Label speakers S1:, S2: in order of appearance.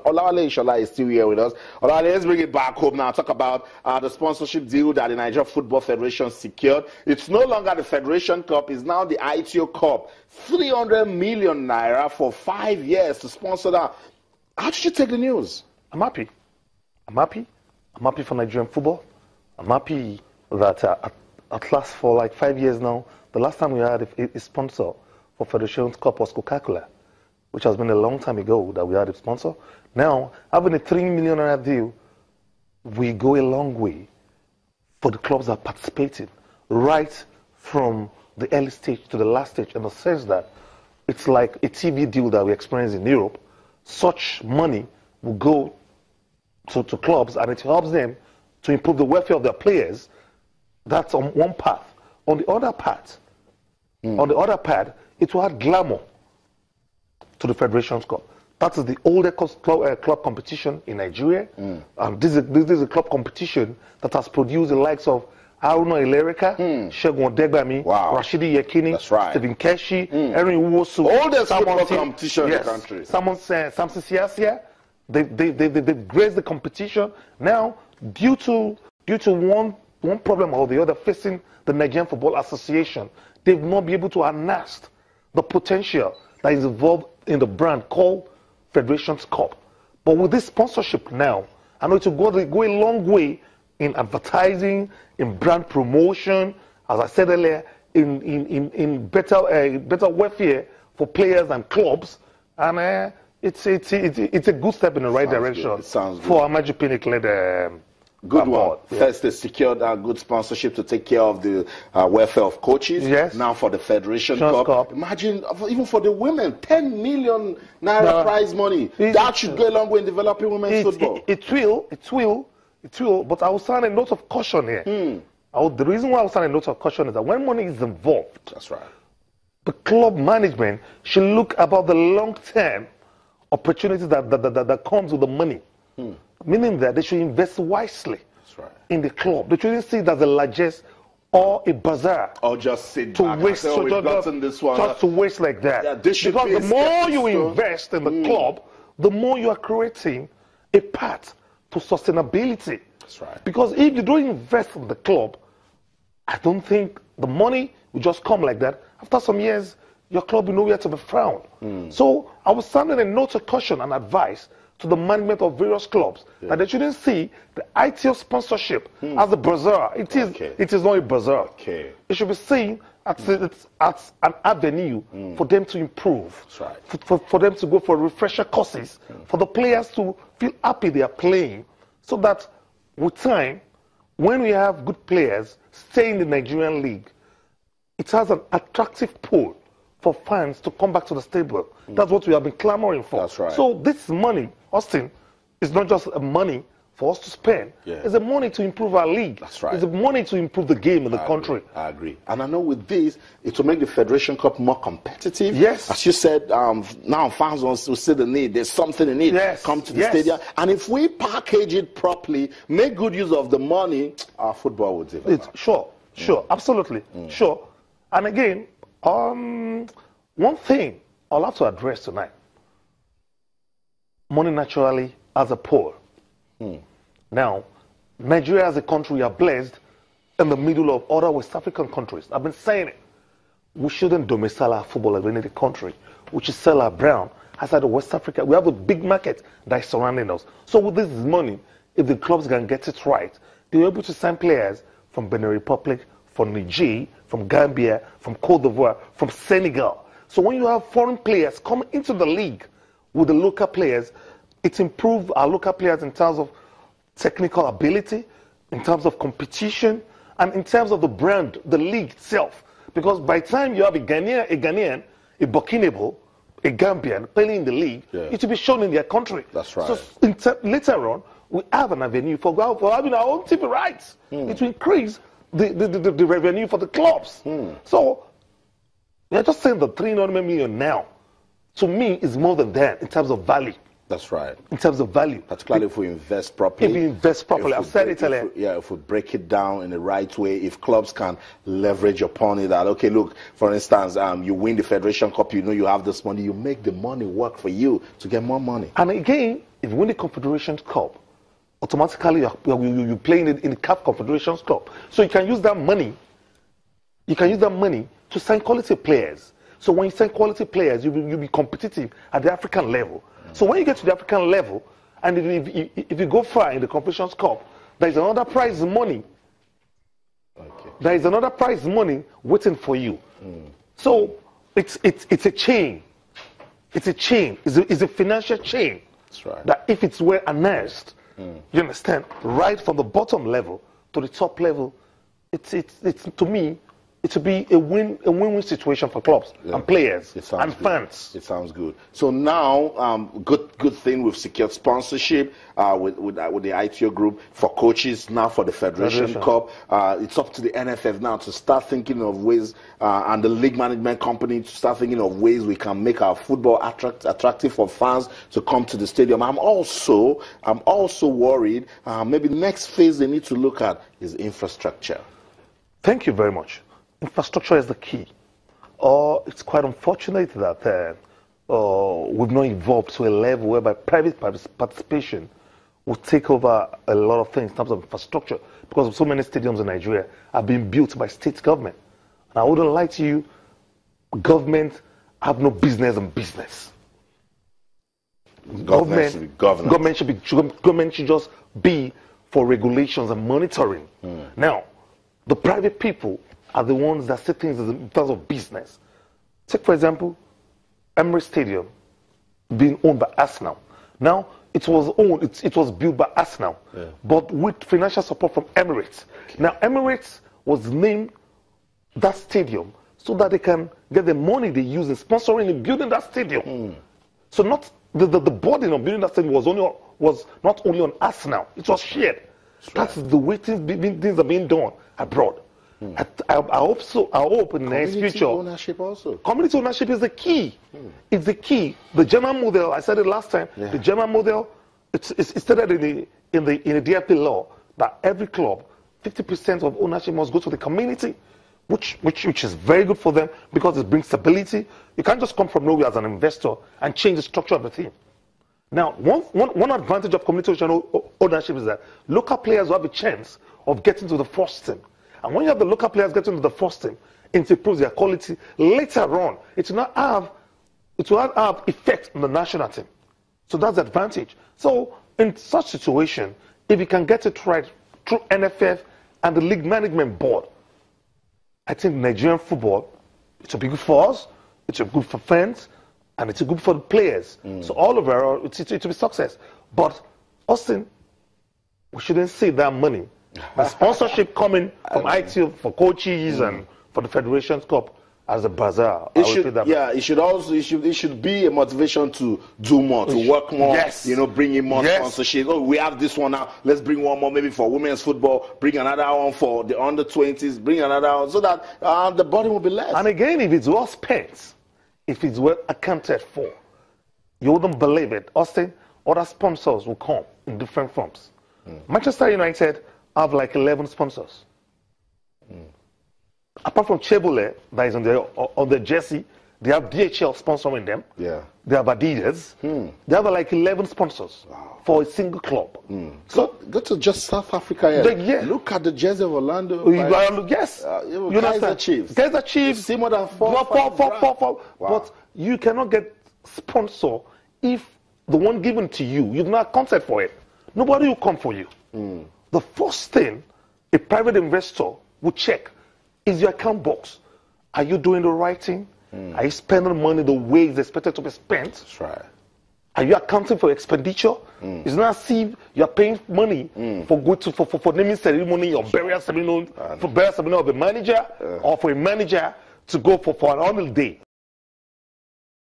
S1: Olawale Ishola is still here with us. Olawale, let's bring it back home now. Talk about the sponsorship deal that the Nigeria Football Federation secured. It's no longer the Federation Cup, it's now the Aiteo Cup. 300 million naira for 5 years to sponsor that. How did you take the news?
S2: I'm happy. I'm happy for Nigerian football. I'm happy that at last for like 5 years now, the last time we had a sponsor for Federation Cup was Coca-Cola, which has been a long time ago that we had a sponsor. Now, having a 3 million naira deal, we go a long way for the clubs that are participating, right from the early stage to the last stage, in the sense that it's like a TV deal that we experience in Europe. Such money will go to clubs, and it helps them to improve the welfare of their players. That's on one path. On the other part, it will add glamour to the Federation's Cup. That is the oldest club competition in Nigeria. This is a club competition that has produced the likes of Haruna Ilerika, Shegun Odegbami, Rashidi Yekini, Stephen Keshi, Erin Uwosu.
S1: Oldest football competition in the country.
S2: Samson Siasia. They've graced the competition. Now, due to one problem or the other facing the Nigerian Football Association, they've not been able to harness the potential that is involved in the brand called Federation's Cup. But with this sponsorship now, I know it will go a long way in advertising, in brand promotion, as I said earlier, in better welfare for players and clubs, and it's a good step in the right direction for Amaju Pinnick-led.
S1: Good one. Yeah. First, they secured a good sponsorship to take care of the welfare of coaches.
S2: Yes.
S1: Now for the Federation Cup. Imagine, even for the women, 10 million naira prize money. That should go a long way in developing women's football.
S2: It will. But I will sign a note of caution here. The reason why I will sign a note of caution is that when money is involved,
S1: that's right,
S2: the club management should look about the long-term opportunities that comes with the money. Meaning that they should invest wisely in the club. They shouldn't see it as a largesse or a bazaar.
S1: Or just sit
S2: to
S1: back
S2: waste,
S1: and say, we've gotten this one.
S2: Just to waste like that.
S1: Yeah,
S2: because the more you invest in the club, the more you are creating a path to sustainability.
S1: That's right.
S2: Because if you don't invest in the club, I don't think the money will just come like that. After some years, your club will nowhere to be found. So I was sounding a note of caution and advice to the management of various clubs that they shouldn't see the Aiteo sponsorship as a bazaar. It is not a bazaar. It should be seen as an avenue for them to improve, for them to go for refresher courses, for the players to feel happy they are playing, so that with time, when we have good players stay in the Nigerian league, it has an attractive pull for fans to come back to the stable. That's what we have been clamoring for.
S1: That's right.
S2: So this money, Austin, is not just a money for us to spend. It's a money to improve our league.
S1: That's right.
S2: It's a money to improve the game in the country.
S1: I agree. And I know with this, it will make the Federation Cup more competitive.
S2: Yes.
S1: As you said, now fans will see the need. There's something in it. Come to the stadium. And if we package it properly, make good use of the money, our football will develop.
S2: Sure, absolutely, sure. And again, one thing I'll have to address tonight: money naturally has a pull. Now, Nigeria as a country, we are blessed in the middle of other West African countries. I've been saying it. We shouldn't domicile our football in any country. We should sell our brand outside of West Africa. We have a big market that is surrounding us. So with this money, if the clubs can get it right, they're able to sign players from Benin Republic, from Niger, from Gambia, from Cote d'Ivoire, from Senegal. So when you have foreign players coming into the league with the local players, it improves our local players in terms of technical ability, in terms of competition, and in terms of the brand, the league itself. Because by the time you have a Ghanaian, a Burkinabé, a Gambian playing in the league, it will be shown in their country.
S1: That's right.
S2: So later on, we have an avenue for having our own TV rights. It will increase the revenue for the clubs. So we are just saying the 300 million now, to me, is more than that in terms of value.
S1: That's right.
S2: In terms of value.
S1: Particularly if we invest properly.
S2: If we invest properly. I've said it earlier.
S1: If we break it down in the right way, if clubs can leverage upon it, that, okay, look, for instance, you win the Federation Cup, you know you have this money, you make the money work for you to get more money.
S2: And again, if you win the Confederations Cup, automatically you're playing it in the CAF Confederations Cup. So you can use that money. You can use that money to sign quality players. So when you sign quality players, you'll be competitive at the African level. So when you get to the African level, and if you go far in the Confederations Cup, there is another prize money. Okay. There is another prize money waiting for you. So it's a chain. It's a chain. It's a financial chain.
S1: That's right.
S2: That if it's well announced, you understand, right from the bottom level to the top level, it's to me, it will be a win-win situation for clubs and players and fans.
S1: It sounds good. So now, good thing we've secured sponsorship with the Aiteo group for coaches. Now for the Federation Cup, it's up to the NFF now to start thinking of ways, and the league management company to start thinking of ways we can make our football attractive for fans to come to the stadium. I'm also worried. Maybe next phase they need to look at is infrastructure.
S2: Thank you very much. Infrastructure is the key. It's quite unfortunate that we've not evolved to a level whereby private participation will take over a lot of things in terms of infrastructure, because so many stadiums in Nigeria are being built by state government. And I wouldn't lie to you, government have no business in business. Government should just be for regulations and monitoring. Now, the private people are the ones that see things in terms of business. Take, for example, Emirates Stadium being owned by Arsenal. Now, it was built by Arsenal, but with financial support from Emirates. Okay. Now, Emirates was named that stadium so that they can get the money they use in sponsoring and building that stadium. So not the burden of building that stadium was not only on Arsenal, it was shared. That's the way things are being done abroad. I hope in the next future.
S1: Community ownership also.
S2: Community ownership is the key. It's the key. The German model, I said it last time, the German model, it's stated in the DFP law that every club, 50% of ownership must go to the community, which is very good for them because it brings stability. You can't just come from nowhere as an investor and change the structure of the team. Now, one advantage of community ownership is that local players will have a chance of getting to the first team. And when you have the local players getting to the first team, it improves their quality. Later on, it will not have effect on the national team. So that's the advantage. So in such situation, if you can get it right through NFF and the league management board, I think Nigerian football, it will be good for us, it will be good for fans, and it's good for the players. So all overall, it will be success. But Austin, we shouldn't see that money. The sponsorship coming from Aiteo for coaches and for the Federations Cup as a bazaar.
S1: It should be a motivation to do more, to work more. Bring in more sponsorship. Oh, we have this one now. Let's bring one more, maybe for women's football. Bring another one for the under-20s. Bring another one so that the body will be less.
S2: And again, if it's well spent, if it's well accounted for, you wouldn't believe it. Austin, other sponsors will come in different forms. Manchester United have like 11 sponsors. Apart from Chevrolet, that is on the jersey, they have DHL sponsoring them. They have Adidas. They have like 11 sponsors for a single club.
S1: So go to just South Africa. Look at the jersey of Orlando.
S2: Kaizer
S1: Chiefs.
S2: Kaizer Chiefs.
S1: See more than four.
S2: Wow. But you cannot get sponsor if the one given to you, you've not accounted for it. Nobody will come for you. The first thing a private investor will check is your account box. Are you doing the right thing? Are you spending money the way it's expected to be spent?
S1: That's right.
S2: Are you accounting for expenditure? It's not as if you're paying money for naming ceremony or burial ceremony, for burial ceremony of a manager or for a manager to go for an holiday.